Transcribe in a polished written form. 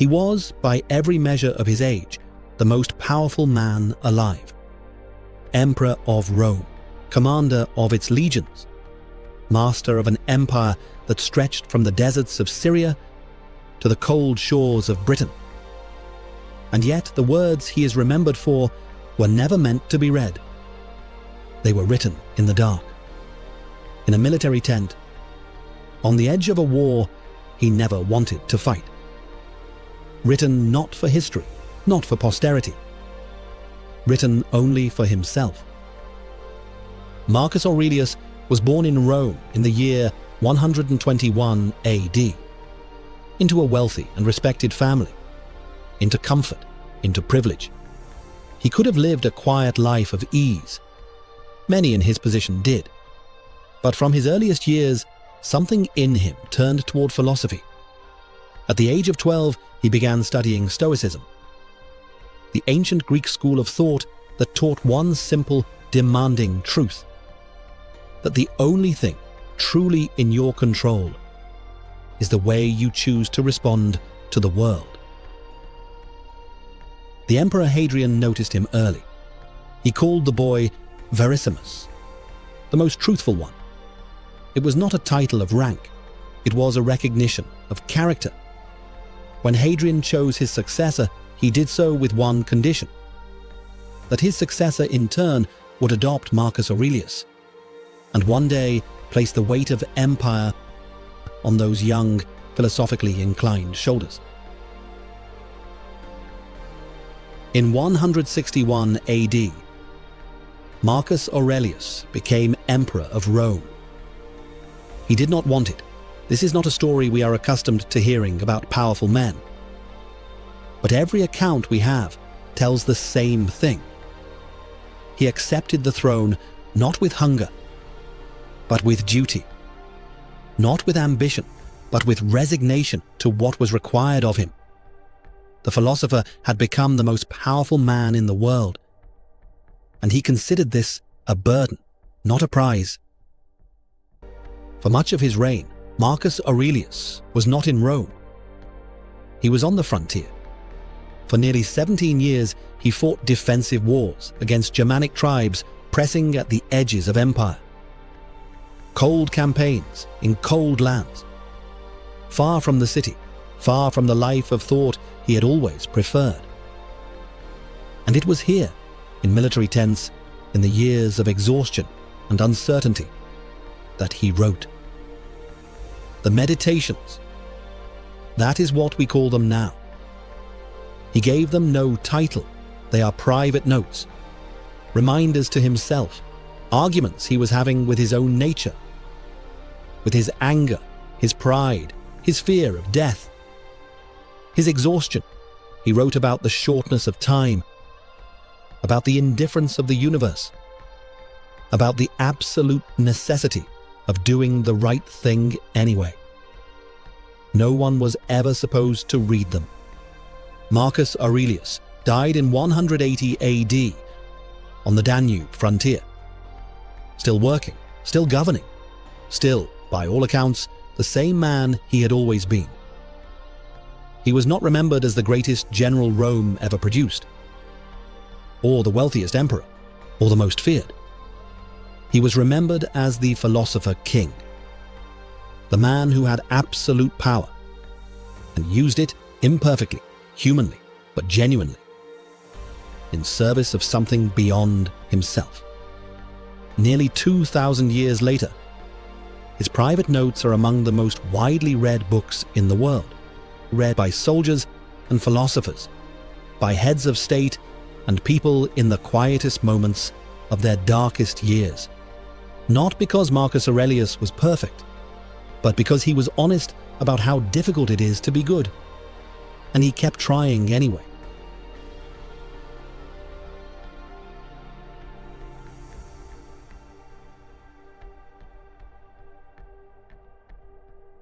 He was, by every measure of his age, the most powerful man alive. Emperor of Rome, commander of its legions, master of an empire that stretched from the deserts of Syria to the cold shores of Britain. And yet the words he is remembered for were never meant to be read. They were written in the dark, in a military tent, on the edge of a war he never wanted to fight. Written not for history, not for posterity, written only for himself. Marcus Aurelius was born in Rome in the year 121 AD, into a wealthy and respected family, into comfort, into privilege. He could have lived a quiet life of ease. Many in his position did. But from his earliest years, something in him turned toward philosophy. At the age of 12, he began studying Stoicism, the ancient Greek school of thought that taught one simple, demanding truth: that the only thing truly in your control is the way you choose to respond to the world. The Emperor Hadrian noticed him early. He called the boy Verissimus, the most truthful one. It was not a title of rank, it was a recognition of character. When Hadrian chose his successor, he did so with one condition: that his successor in turn would adopt Marcus Aurelius, and one day place the weight of empire on those young, philosophically inclined shoulders. In 161 AD, Marcus Aurelius became Emperor of Rome. He did not want it. This is not a story we are accustomed to hearing about powerful men. But every account we have tells the same thing. He accepted the throne not with hunger, but with duty. Not with ambition, but with resignation to what was required of him. The philosopher had become the most powerful man in the world, and he considered this a burden, not a prize. For much of his reign, Marcus Aurelius was not in Rome. He was on the frontier. For nearly 17 years, he fought defensive wars against Germanic tribes pressing at the edges of empire. Cold campaigns in cold lands. Far from the city, far from the life of thought he had always preferred. And it was here, in military tents, in the years of exhaustion and uncertainty, that he wrote. The Meditations. That is what we call them now. He gave them no title. They are private notes, reminders to himself, arguments he was having with his own nature, with his anger, his pride, his fear of death, his exhaustion. He wrote about the shortness of time, about the indifference of the universe, about the absolute necessity of doing the right thing anyway. No one was ever supposed to read them. Marcus Aurelius died in 180 AD on the Danube frontier. Still working, still governing, still, by all accounts, the same man he had always been. He was not remembered as the greatest general Rome ever produced, or the wealthiest emperor, or the most feared. He was remembered as the philosopher king, the man who had absolute power and used it imperfectly, humanly, but genuinely, in service of something beyond himself. Nearly 2,000 years later, his private notes are among the most widely read books in the world, read by soldiers and philosophers, by heads of state and people in the quietest moments of their darkest years. Not because Marcus Aurelius was perfect, but because he was honest about how difficult it is to be good. And he kept trying anyway.